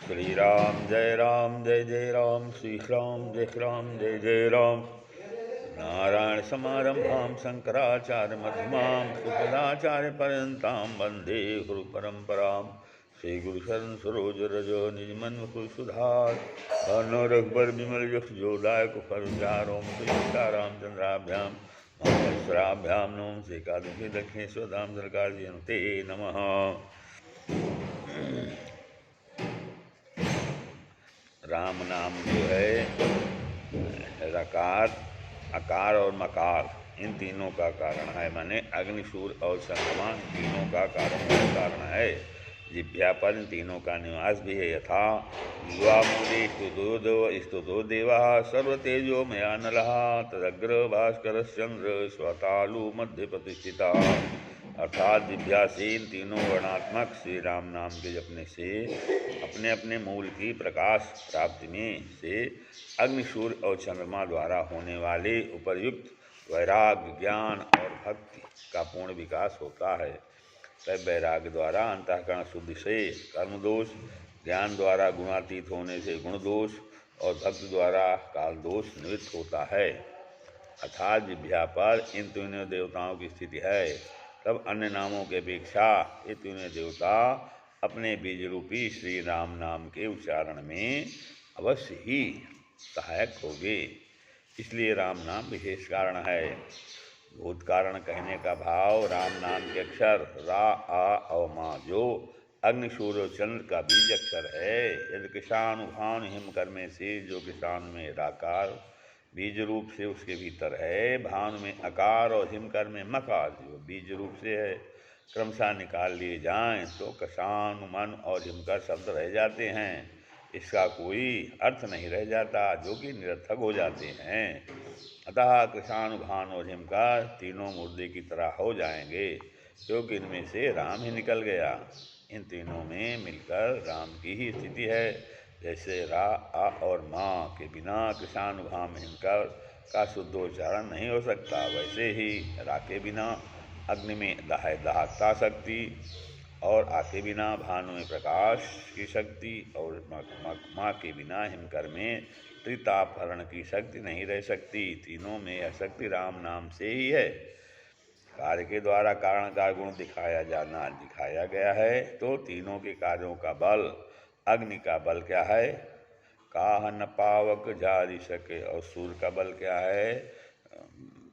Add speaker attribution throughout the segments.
Speaker 1: श्री राम जय जय राम, श्री राम जय जय राम। नारायण समारंभां शंकराचार्य मध्यमां सुपदाचार्य पर्यन्तां वन्दे गुरु परंपरां। श्री गुरु शरण सरोज रज निज मन मुकुर सुधार, वर्ण रघुबर विमल यश जोदायक फलचारों सीतारामचंद्राभ्याम महेश्वराभ्याम नमः। श्रीकादशी दक्षिणेश्वर धाम सरकार ते नमः। राम नाम जो है रकार, अकार और मकार, इन तीनों का कारण है। माने अग्नि, सूर्य और चंद्रमा तीनों का कारण है। जिभ्या पर इन तीनों का निवास भी है। यथा युवा मूले स्तुतो देवा सर्वतेजो मया नलः तदग्र भास्कर चंद्र स्वतालु मध्य प्रतिष्ठिता। अर्थात जिभ्या से इन तीनों वर्णात्मक श्री राम नाम के जपने से अपने अपने मूल की प्रकाश प्राप्ति में से अग्नि, सूर्य और चंद्रमा द्वारा होने वाले उपर्युक्त वैराग्य, ज्ञान और भक्ति का पूर्ण विकास होता है। तब वैराग्य द्वारा अंतःकरण शुद्धि से कर्म दोष, ज्ञान द्वारा गुणातीत होने से गुण दोष और भक्ति द्वारा काल दोष निवृत्त होता है। अर्थात जिभ्या पर इन तीनों देवताओं की स्थिति है, तब अन्य नामों के अपेक्षा ये तीनों देवता अपने बीज रूपी श्री राम नाम के उच्चारण में अवश्य ही सहायक होंगे। इसलिए राम नाम विशेष कारण है। भूत कारण कहने का भाव राम नाम के अक्षर रा, आ और मा जो अग्नि, सूर्य और चंद्र का बीज अक्षर है। यदि किसान भान हिम कर्मे से जो किसान में राकार बीज रूप से उसके भीतर है, भानु में अकार और हिमकर में मकार जो बीज रूप से है, क्रमशः निकाल लिए जाएं तो कसान, मन और हिमकर शब्द रह जाते हैं। इसका कोई अर्थ नहीं रह जाता, जो कि निरर्थक हो जाते हैं। अतः किसान, भान और हिमकर तीनों मुर्दे की तरह हो जाएंगे, क्योंकि इनमें से राम ही निकल गया। इन तीनों में मिलकर राम की ही स्थिति है। जैसे रा, आ और माँ के बिना किसान, भाम, हिमकर का शुद्धोच्चारण नहीं हो सकता, वैसे ही रा के बिना अग्नि में दाहकता शक्ति और आ के बिना भानु में प्रकाश की शक्ति और माँ के बिना हिमकर में त्रितापहरण की शक्ति नहीं रह सकती। तीनों में यह शक्ति राम नाम से ही है। कार्य के द्वारा कारण का गुण दिखाया गया है, तो तीनों के कार्यों का बल, अग्नि का बल क्या है? काह न पावक जारी सके। और सूर्य का बल क्या है?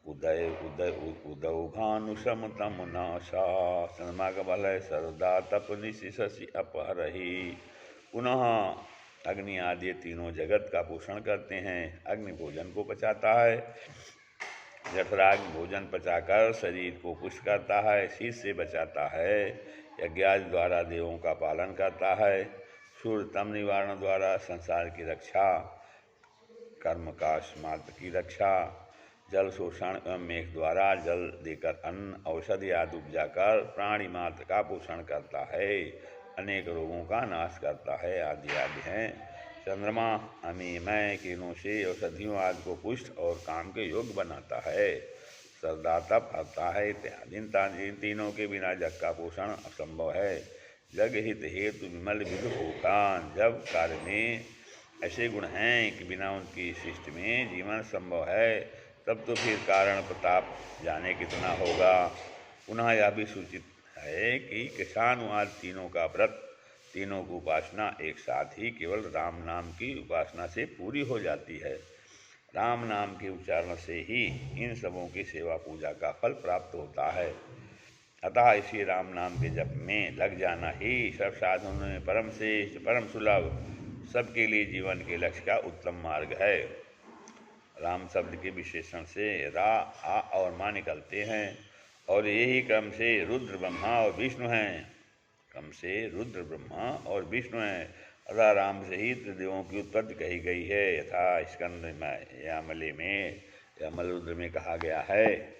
Speaker 1: उदय भानु सम तम नाशा। चंद्रमा का बल है सर्वदा तप निशि शशि अपहरही। पुनः अग्नि आदि तीनों जगत का पोषण करते हैं। अग्नि भोजन को पचाता है, जठराग्नि भोजन पचाकर शरीर को पुष्ट करता है, शीत से बचाता है, यज्ञादि द्वारा देवों का पालन करता है, सूर्य तम निवारण द्वारा संसार की रक्षा, कर्मकाश मात्र की रक्षा, जल शोषण एवं मेघ द्वारा जल देकर अन्न, औषधि आदि उपजाकर प्राणी मात्र का पोषण करता है, अनेक रोगों का नाश करता है, आदि आदि हैं। चंद्रमा अमीमय किरणों से औषधियों आदि को पुष्ट और काम के योग्य बनाता है, सदा तप हरता है इत्यादि। इन तीनों के बिना जग का पोषण असंभव है। जग हित हेतु विमल विदु होकान। जब कार्य में ऐसे गुण हैं कि बिना उनकी सृष्टि में जीवन संभव है, तब तो फिर कारण प्रताप जाने कितना होगा। पुनः यह भी सूचित है कि किसान आदि तीनों का व्रत, तीनों की उपासना एक साथ ही केवल राम नाम की उपासना से पूरी हो जाती है। राम नाम के उच्चारण से ही इन सबों की सेवा पूजा का फल प्राप्त होता है। अतः इसी राम नाम के जप में लग जाना ही सब साधनों में परम श्रेष्ठ, परम सुलभ, सबके लिए जीवन के लक्ष्य का उत्तम मार्ग है। राम शब्द के विशेषण से रा, आ और माँ निकलते हैं, और यही क्रम से रुद्र, ब्रह्मा और विष्णु हैं। क्रम से रुद्र, ब्रह्मा और विष्णु हैं। अतः राम से ही त्रिदेवों की उत्पत्ति कही गई है। यथा स्कंद यामले में यामलरुद्र में कहा गया है,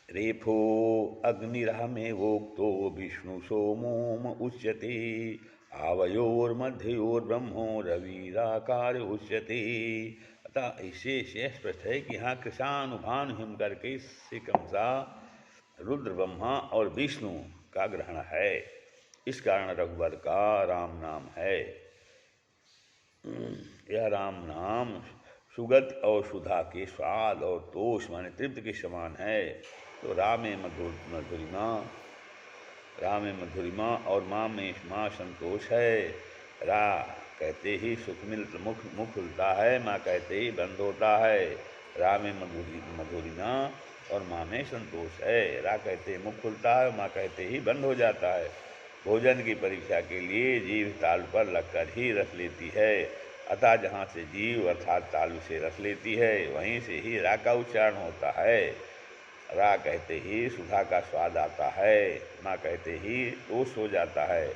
Speaker 1: रेफो अग्निरहमेवोक्तो विष्णु सोमोम उच्यते आवयोर्मध्योर्ब्रह्मो रविराकार उच्यते। अतः इससे शेष स्पष्ट है कि यहाँ किसान, भानु, हिम करके से क्रमशः रुद्र, ब्रह्मा और विष्णु का ग्रहण है। इस कारण रघुवर का राम नाम है। यह राम नाम सुगत और सुधा के स्वाद और तोष माने तृप्त के समान है। तो राम में मधुरिमा और माँ में माँ संतोष है। रा कहते ही सुख मुख खुलता है, माँ कहते ही बंद होता है। रा में मधुरिमा और माँ में संतोष है। रा कहते मुख खुलता है, माँ कहते ही बंद हो जाता है। भोजन की परीक्षा के लिए जीभ तालु पर लगकर ही रस लेती है, अतः जहाँ से जीव अर्थात तालु से रस लेती है वहीं से ही रा का उच्चारण होता है। रा कहते ही सुधा का स्वाद आता है, माँ कहते ही तोष हो जाता है,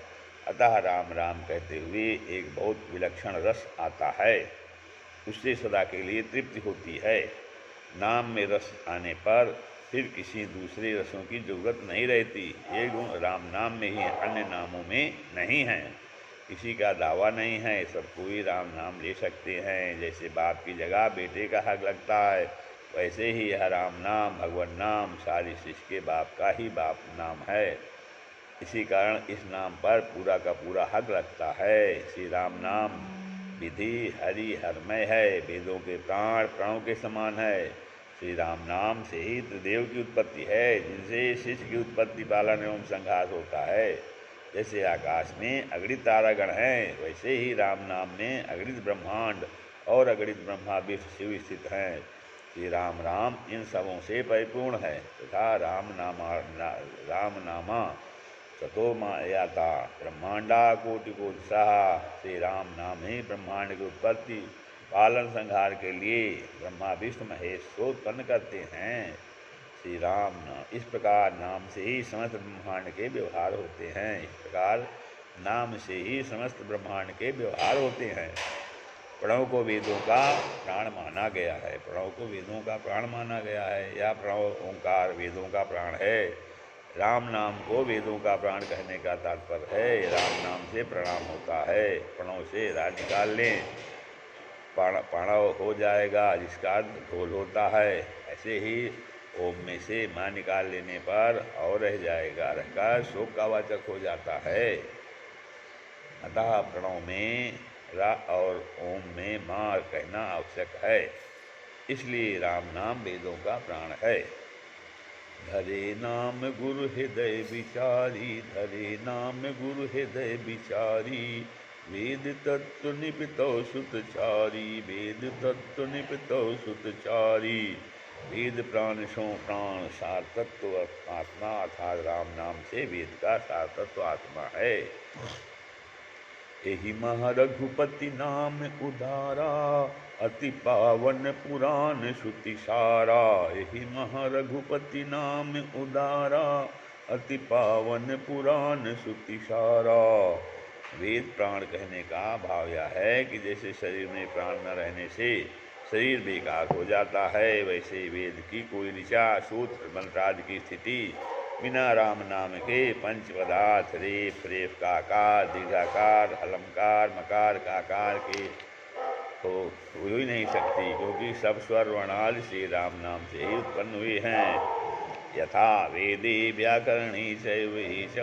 Speaker 1: अतः राम राम कहते हुए एक बहुत विलक्षण रस आता है, उससे सदा के लिए तृप्ति होती है। नाम में रस आने पर फिर किसी दूसरे रसों की जरूरत नहीं रहती। ये गुण राम नाम में ही, अन्य नामों में नहीं है। किसी का दावा नहीं है, सब कोई राम नाम ले सकते हैं। जैसे बाप की जगह बेटे का हक लगता है, वैसे ही यह राम नाम भगवान नाम सारी सृष्टि के बाप का ही बाप नाम है। इसी कारण इस नाम पर पूरा का पूरा हक लगता है। श्री राम नाम विधि हरि हरमय है, वेदों के प्राण प्राणों के समान है। श्री राम नाम से ही त्रिदेव की उत्पत्ति है, जिनसे शिष्य की उत्पत्ति पालन एवं संघार होता है। जैसे आकाश में अगणित तारागण हैं, वैसे ही राम नाम में अगणित ब्रह्मांड और अगणित ब्रह्मा विष्णु शिव स्थित हैं। श्री राम राम इन सबों से परिपूर्ण है तथा राम नामा ततो मायाता ब्रह्मांडा कोटि कोटिशः। श्री राम नाम ही ब्रह्मांड की उत्पत्ति पालन संहार के लिए ब्रह्मा विष्णु महेश को उत्पन्न करते हैं। श्री राम इस प्रकार नाम से ही समस्त ब्रह्मांड के व्यवहार होते हैं। इस प्रकार नाम से ही समस्त ब्रह्मांड के व्यवहार होते हैं। प्रणव को वेदों का प्राण माना गया है, प्रणव को वेदों का प्राण माना गया है, या प्रणव ओंकार वेदों का प्राण है। राम नाम को वेदों का प्राण कहने का तात्पर्य है, राम नाम से प्रणाम होता है। प्रणव से राज निकाल लें, प्रणव हो जाएगा, जिसका अर्थ ढोल होता है। ऐसे ही ओम में से माँ निकाल लेने पर और रह जाएगा, रहकर शोक का वाचक हो जाता है। अतः प्रणव में रा और ओम में माँ कहना आवश्यक है, इसलिए राम नाम वेदों का प्राण है। धरे नाम गुरु हृदय विचारी, धरे नाम गुरु हृदय विचारी, वेद तत्व निपितौ सुतचारी, वेद तत्व निपितौ सुतचारी। वेद प्राण सो प्राण सार तत्व आत्मा, अर्थात राम नाम से वेद का सार तत्व आत्मा है। एहि महारघुपति नाम उदारा, अति पावन पुराण श्रुति सारा। एहि महारघुपति नाम उदारा, अति पावन पुराण श्रुति सारा। वेद प्राण कहने का भाव यह है कि जैसे शरीर में प्राण न रहने से शरीर बेकार हो जाता है, वैसे वेद की कोई ऋचा सूत्र मंत्रादि की स्थिति बिना राम नाम के पंच पदार्थ रेफ रेफ का आकार, दीर्घाकार, अलंकार, मकार का आकार के हो ही नहीं सकती, क्योंकि सब स्वर वर्णादि श्री राम नाम से ही उत्पन्न हुए हैं। यथा वेदे व्याकरणी चैव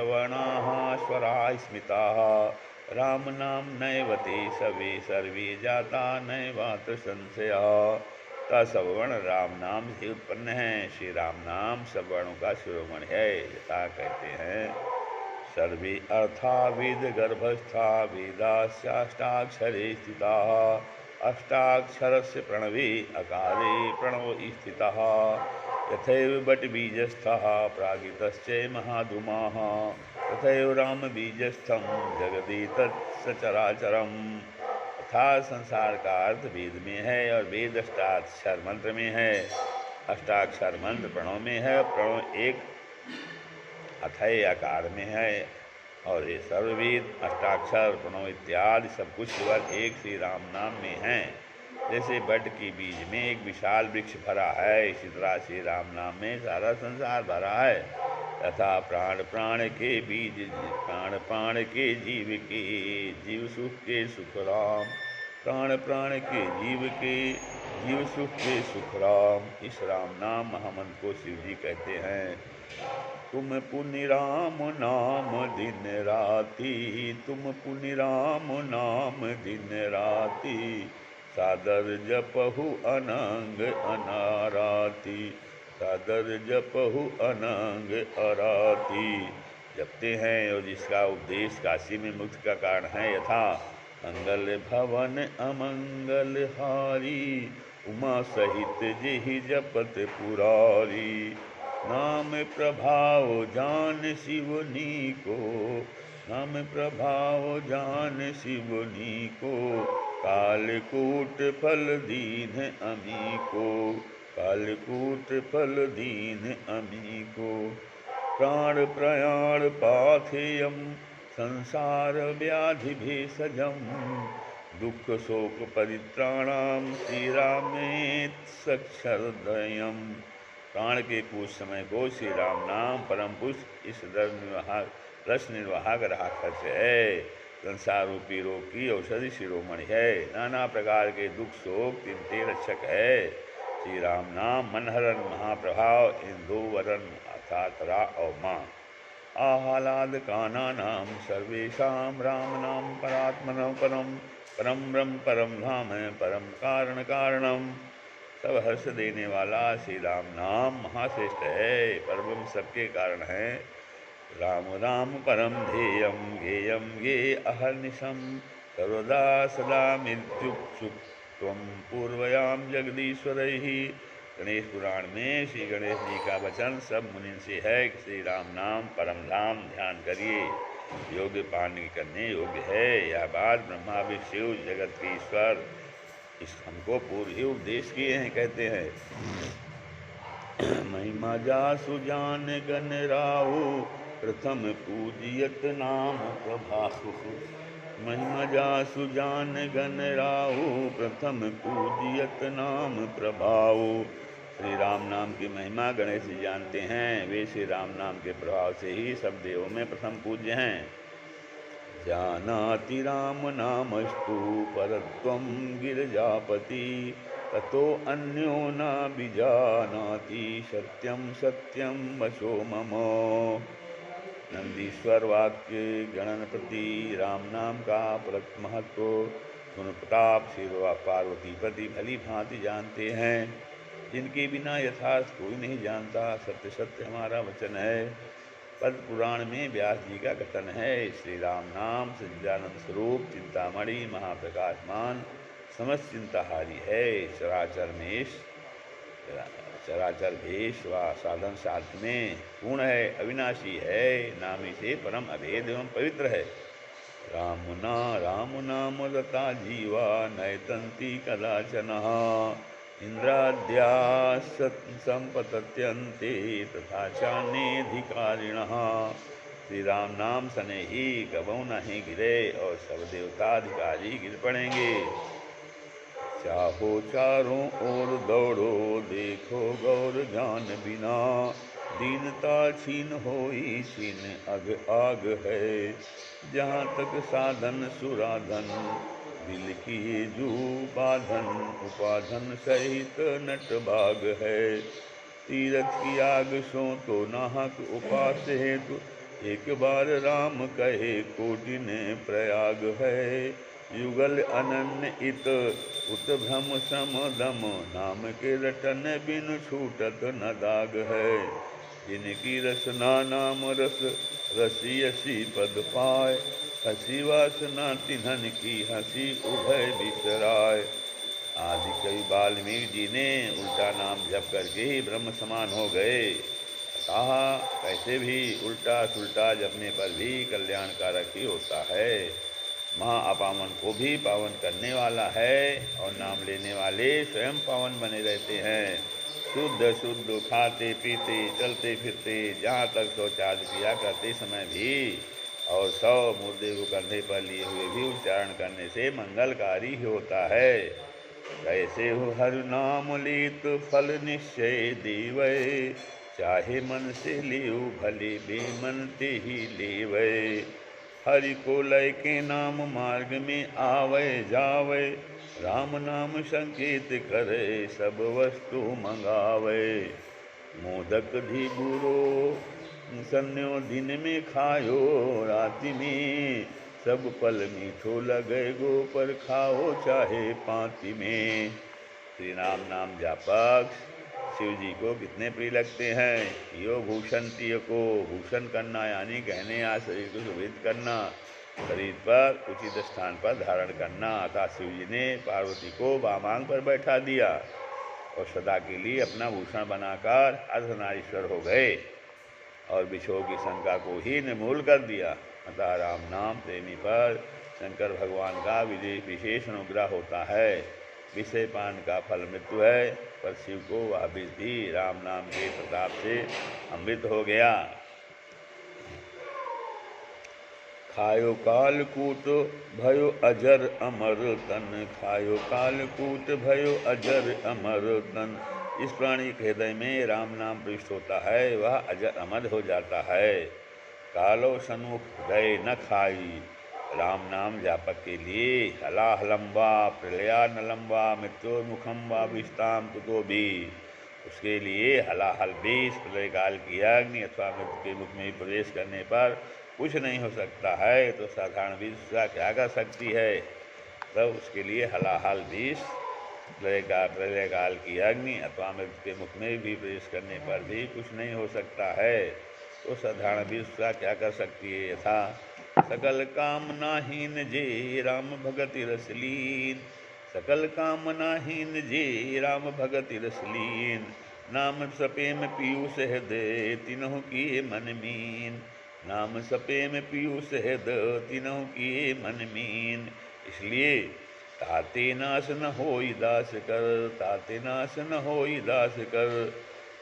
Speaker 1: वर्णाः स्वराः स्मिताः, राम नाम नैवते सवे सर्वे जाता नैवात्र संशयः। सब वर्ण राम नाम से उत्पन्न है। श्री राम नाम सब वर्णों का शिरोमणि है। यथा कहते हैं, सर्वे अर्था वेद गर्भस्था, वेदास्याष्टाक्षरे स्थिताः, अष्टाक्षरस्य प्रणवे अकारे प्रणव स्थितः। यथैव बटबीजस्थः प्रागितश्च महाधूमाः, तथैव रामबीजस्थं जगदेतत् सचराचरम्। अर्थात संसार का अर्थ वेद में है और वेद अष्टाक्षर मंत्र में है। अष्टाक्षर मंत्र प्रणव में है, प्रणव एक अथय आकार में है, और ये सर्ववेद अष्टाक्षर प्रणव इत्यादि सब कुछ केवल एक श्री राम नाम में है। जैसे बट की बीज में एक विशाल वृक्ष भरा है, इसी तरह श्री राम नाम में सारा संसार भरा है। तथा प्राण प्राण के बीज, प्राण प्राण के जीव के, जीव सुख के सुख राम, प्राण प्राण के जीव सुख के सुख राम। इस राम नाम महामंत्र को शिव जी कहते हैं। तुम पुनि राम नाम दिन राति, तुम पुनि राम नाम दिन राति, सादर जपहु अनंग अनाराति, सादर जपहु अनंग अराति। जपते हैं और जिसका उपदेश काशी में मुक्ति का कारण है, यथा मंगल भवन अमंगल हारी, उमा सहित जेहि जपत पुरारी, नाम प्रभाव जान शिवनी को, नाम प्रभाव जान शिवनी को, कालकूट फल दीन अमी को, कालकूट फल दीन अमी को, प्राण प्रयाण पाथेयम संसार व्याधि भेषजम, दुख शोक परित्राणाम श्री रामेत्सक्षरदयम। प्राण के कुछ समय को श्री राम नाम परम पुष्प इस रस निर्वाहक राक्षस है। संसार रूपी रोग की औषधि शिरोमणि है। नाना प्रकार के दुख शोक चिंते रक्षक है। श्री राम नाम मनहरन महाप्रभाव इंदुवरन अर्थात रा और माँ। आह्लाद काना नाम सर्वेशाम राम नाम परात्मन परम, परम ब्रह्म परम धाम परम कारण कारणम। सब हर्ष देने वाला श्री राम नाम महाश्रेष्ठ है, परम सबके कारण है। राम राम परम ध्येयम ज्ञेयम गे अहर्निशम, सर्वदा सदा मृत्युक्षुक त्वं पूर्वयाम जगदीश्वरैहि। गणेश पुराण में श्री गणेश जी का वचन सब मुनि से है कि श्री राम नाम परम धाम ध्यान करिए, योग्य पाने करने योग्य है। यह बात ब्रह्मा विष्णु जगत के ईश्वर इस हमको पूर्व ही उपदेश किए हैं। कहते हैं महिमा जासु जान गण राहु, प्रथम पूजियत नाम प्रभाहु। महिमा जासु जान गण राहु, प्रथम पूजियत नाम प्रभाहु। श्री राम नाम की महिमा गणेश जी जानते हैं। वे श्री राम नाम के प्रभाव से ही सब देवों में प्रथम पूज्य हैं। जानाति राम नामस्तु परत्वं गिरिजापति, ततो अन्यो न विजानाति सत्यम सत्यम वशो मम। नंदीश्वर वाक्य गणनपति राम नाम का परत महत्व गुण प्रताप श्री पार्वतीपति भली भांति जानते हैं। जिनके बिना यथार्थ कोई नहीं जानता। सत्य सत्य हमारा वचन है। पद्म पुराण में व्यास जी का कथन है। श्री राम नाम सच्चिदानंद स्वरूप चिंतामणि महाप्रकाशमान समस्त चिंताहारी है। चराचर भेष व साधन साध्य में पूर्ण है, अविनाशी है, नामी से परम अभेद एवं पवित्र है। राम नाम रता जीवा नयतंती कदाचन, इंद्राद्या संपतत्यन्ते तथा चान्येधिकारिणः। श्री राम नाम सने ही कबहु नहीं गिरे और सब देवताधिकारी गिर पड़ेंगे। चाहो चारों ओर दौड़ो देखो गौर जान बिना, दीनता छीन होई छीन अग आग है। जहाँ तक साधन सुराधन दिल की जू बाधन, उपाधन सहित नट भाग है। तीरथ की आग सो तो नाहक उपास हेतु, एक बार राम कहे कोटि ने प्रयाग है। युगल अनन्य इत उत भ्रम सम दम, नाम के रटन बिन छूटत न दाग है। जिनकी रसना नाम रस रसियसी पद पाए, हसी वासना तिन्हन की हंसी उभय बिसराय। आदि कवि वाल्मीकि जी ने उल्टा नाम जप करके ही ब्रह्म समान हो गए। कहा कैसे भी उल्टा सुल्टा जपने पर भी कल्याणकारक ही होता है। महाअपावन को भी पावन करने वाला है और नाम लेने वाले स्वयं पावन बने रहते हैं। शुद्ध शुद्ध खाते पीते चलते फिरते, जहाँ तक शौचालय क्रिया करते समय भी और 100 मुर्दे को कंधे पर लिए हुए भी उच्चारण करने से मंगलकारी ही होता है। कैसे हो हर नाम लीत फल निश्चय देवै, चाहे मन से लियो भले बेमनते ही लेवै। हरि को लय के नाम मार्ग में आवे जावे, राम नाम संकेत करे सब वस्तु मंगावे। मोदक धी गुरो सन्यो दिन में खायो राति में, सब पल मीठो लगे गो पर खाओ चाहे पाती में। श्री राम नाम जापक शिव जी को कितने प्रिय लगते हैं। यो भूषण तिय को, भूषण करना यानी गहने या शरीर को सुभित करना, शरीर पर उचित स्थान पर धारण करना। अतः शिव जी ने पार्वती को वामांग पर बैठा दिया और सदा के लिए अपना भूषण बनाकर अर्धनारीश्वर हो गए और विषयों की शंका को ही निर्मूल कर दिया। अतः राम नाम प्रेमी पर शंकर भगवान का विशेष अनुग्रह होता है। विषय पान का फल मृत्यु है, पर शिव को वह विष भी राम नाम के प्रताप से अमृत हो गया। खायो कालकूट भयो अजर अमर तन, खायो कालकूट भयो अजर अमर तन। इस प्राणी के हृदय में राम नाम प्रविष्ट होता है, वह अजर अमर हो जाता है। कालो सन्मुख गए न खाई, राम नाम जापक के लिए हलाहलम वा प्रलया नलम वा मृत्योर्मुखम वा विष्टाम कुतो भी, उसके लिए हलाहल विष, प्रलय काल की अग्नि अथवा मृत्यु के मुख में प्रवेश करने पर कुछ नहीं हो सकता है, तो साधारण विष उसका क्या कर सकती है। तब उसके लिए हलाहल विष, प्रलय काल की अग्नि अथवा मृत्यु के मुख में भी प्रवेश करने पर भी कुछ नहीं हो सकता है, तो साधारण विष उसका क्या कर सकती है। यथा सकल कामनाहीन जे राम भगति रसलीन, सकल कामनाहीन जे राम भगति रसलीन। नाम सपेम पीयूष हृदय तिनहु किए मन मीन, नाम सपेम पीयूष हृदय तिनहु किए मन मीन। इसलिए ताते नाश न होई दास कर, ताते नाश न होई दास कर।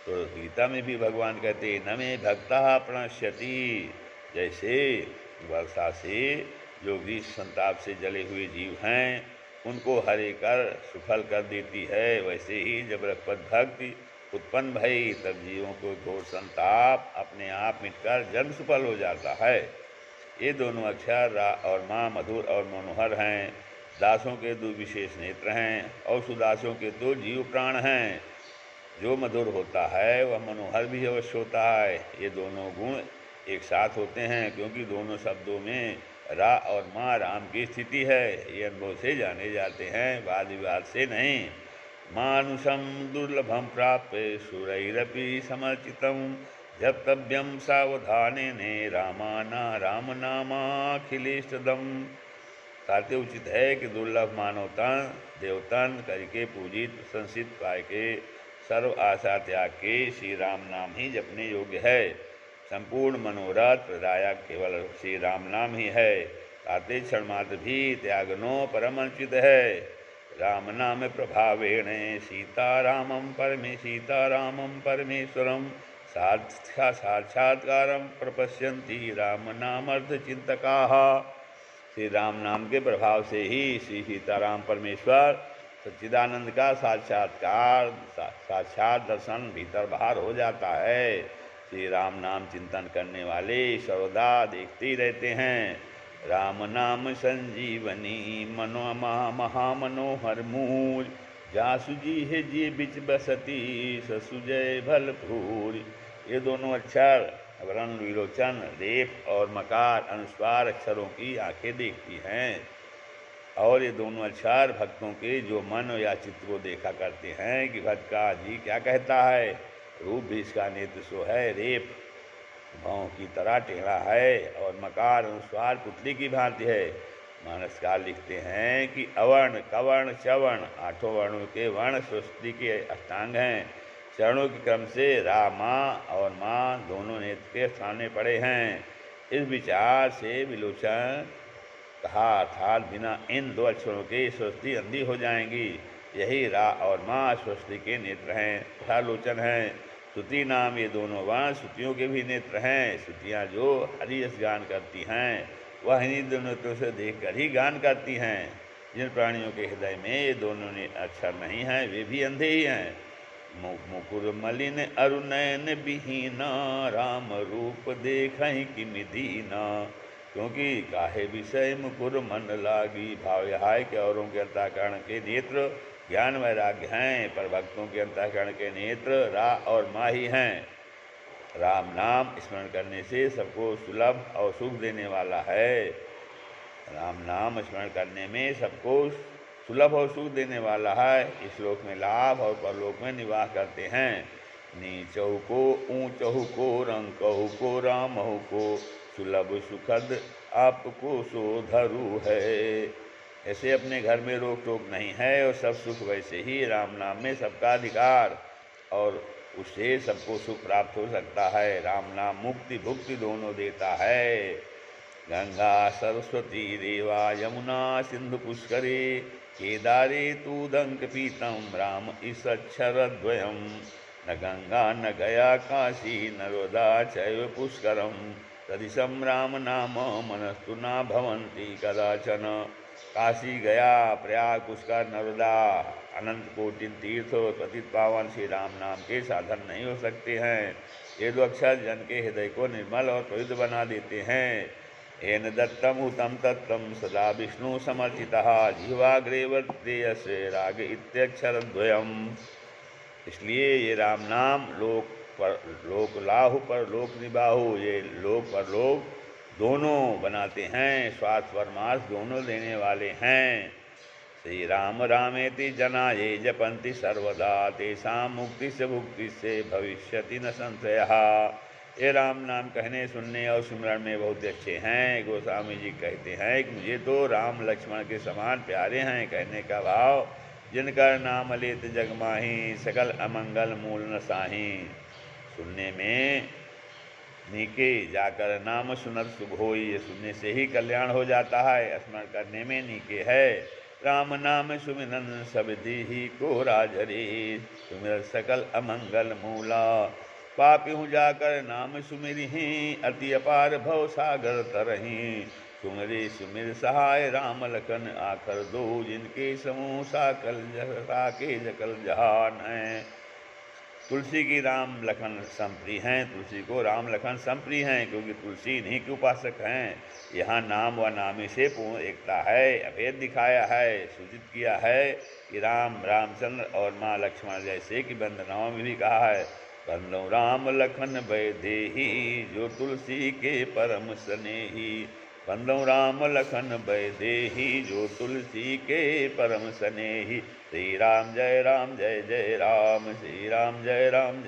Speaker 1: तो गीता में भी भगवान कहते न मे भक्ता प्रणश्यति, जैसे वर्षा से जो ग्रीष्म संताप से जले हुए जीव हैं उनको हरे कर सुफल कर देती है, वैसे ही जब रघुपत भक्ति उत्पन्न भई तब जीवों को घोर संताप अपने आप मिटकर जन्म सुफल हो जाता है। ये दोनों अक्षर रा और माँ मधुर और मनोहर हैं। दासों के दो विशेष नेत्र हैं और सुदासों के दो जीव प्राण हैं। जो मधुर होता है वह मनोहर भी अवश्य होता है। ये दोनों गुण एक साथ होते हैं क्योंकि दोनों शब्दों में रा और माँ राम की स्थिति है। ये अनुभव से जाने जाते हैं, वाद विवाद से नहीं। मानुषम दुर्लभम प्राप्य सुरैरपि समर्चितम, जप्तव्यम सावधाने ने रामाना राम नामाखिलेष्टदम। ताते उचित है कि दुर्लभ मानव तन देवतन करके पूजित प्रशंसित पाए के सर्व आशा त्याग के श्री राम नाम ही जपने योग्य है। संपूर्ण मनोरथ प्रदायक केवल श्री राम नाम ही है। ताते क्षण मात्र भी त्यागनो परम अनुचित है। राम नाम प्रभावेण सीतारामं परमेश्वरम साक्षात्कारं प्रपश्यन्ति राम नामर्थ चिंतकाः। श्री राम नाम के प्रभाव से ही श्री सीताराम परमेश्वर सच्चिदानंद का साक्षात दर्शन भीतर बाहर हो जाता है। श्री राम नाम चिंतन करने वाले सर्वदा देखते ही रहते हैं। राम नाम संजीवनी महामनोहर मूल, जासु जी है जी बिच बसती ससुजय भलपूर। ये दोनों अक्षर वर्ण विरोचन रेफ और मकार अनुस्वार अक्षरों की आंखें देखती हैं और ये दोनों अक्षर भक्तों के जो मन या चित्त को देखा करते हैं कि भक्त का जी क्या कहता है। रूप भी इसका नेत्र सो है, रेप भाव की तरह टेढ़ा है और मकार अनुस्वार पुतली की भांति है। मानसकार लिखते हैं कि अवर्ण कवर्ण चवर्ण आठों वर्णों के वर्ण स्वस्ति के अष्टांग हैं। चरणों के क्रम से रा माँ और माँ दोनों नेत्र के स्थान में पड़े हैं। इस विचार से विलोचन कहा अर्थात बिना इन दो अक्षरों के स्वस्ति अंधी हो जाएंगी। यही रा और माँ स्वस्ति के नेत्र हैं तथा लोचन हैं। श्रुति नाम ये दोनों वर्ण श्रुतियों के भी नेत्र हैं। श्रुतियाँ जो हरियस गान करती हैं वह इन्हीं दोनों नेत्रों से देखकर ही गान करती हैं। जिन प्राणियों के हृदय में ये दोनों अक्षर नहीं हैं वे भी अंधे ही हैं। मुकुर मलिन अरुनयन विहीना, राम रूप देखहि कि मिदीना। क्योंकि काहे विषय मुकुर मन लागी, भाव यह है कि औरों के अंतःकरण के नेत्र ज्ञान वैराग्य हैं, पर भक्तों के अंतःकरण के नेत्र रा और माँ ही हैं। राम नाम स्मरण करने से सबको सुलभ और सुख देने वाला है। राम नाम स्मरण करने में सबको सुलभ और सुख देने वाला है। इस लोक में लाभ और परलोक में निवास करते हैं। नीचहु को ऊंचहु को रंकहु को रामहु को सुलभ सुखद आपको सो धरु है। ऐसे अपने घर में रोक टोक नहीं है और सब सुख वैसे ही राम नाम में सबका अधिकार और उससे सबको सुख प्राप्त हो सकता है। राम नाम मुक्ति भुक्ति दोनों देता है। गंगा सरस्वती देवा यमुना सिंधु पुष्करे केदारे तूदंक पीतम राम इस अक्षरद्वयम न गंगा न गया काशी नर्मदा चैव पुष्करम तदिशं राम नाम मनस्तु न भवन्ति कदाचन। काशी गया प्रयाग पुष्कर नर्मदा अनंत कोटि तीर्थ पतित पावन श्री राम नाम के साधन नहीं हो सकते हैं। ये दो अक्षर जन के हृदय को निर्मल और पवित्र बना देते हैं। येन दत्तम हुतम तत्तम सदा विष्णु समर्चितः जिह्वाग्रे वर्तेयसे राग इत्यक्षरद्वयम्। इसलिए ये राम नाम लोक लाहु पर लोक निबाहु, ये लोक पर लोक दोनों बनाते हैं, स्वार्थ परमार्थ दोनों देने वाले हैं। श्री राम रामेति जना ये जपन्ति सर्वदा तेषां मुक्ति से भुक्ति से भविष्यति न संशयः। ये राम नाम कहने सुनने और सुमरण में बहुत अच्छे हैं। गोस्वामी जी कहते हैं कि मुझे तो राम लक्ष्मण के समान प्यारे हैं। कहने का भाव जिनका नाम लेत जग माही सकल अमंगल मूल न साही। सुनने में नीके जाकर नाम सुनत शुभ होई, ये सुनने से ही कल्याण हो जाता है। स्मरण करने में नीके है। राम नाम सुमिरन सब दीहि को राजरे सुमिर सकल अमंगल मूला। पापी हूँ जाकर नाम सुमिरहि अति अपार भव सागर तरहि। सुमिरे सुमिर सहाय राम लखन आखर दो जिनके समूह साकल के जकल जहान है। तुलसी की राम लखन संप्रिय हैं, तुलसी को राम लखन संप्रिय हैं क्योंकि तुलसी इन्हीं के उपासक हैं। यहाँ नाम व नामी से पूर्ण एकता है, अभेद दिखाया है, सूचित किया है कि राम रामचंद्र और माँ लक्ष्मण जैसे कि वंदनाओं में भी कहा है बंदो राम लखन वैदेही जो तुलसी के परम स्नेही। बंदो राम लखन वैदेही जो तुलसी के परम स्नेही। श्री राम जय जय राम, श्री राम जय राम।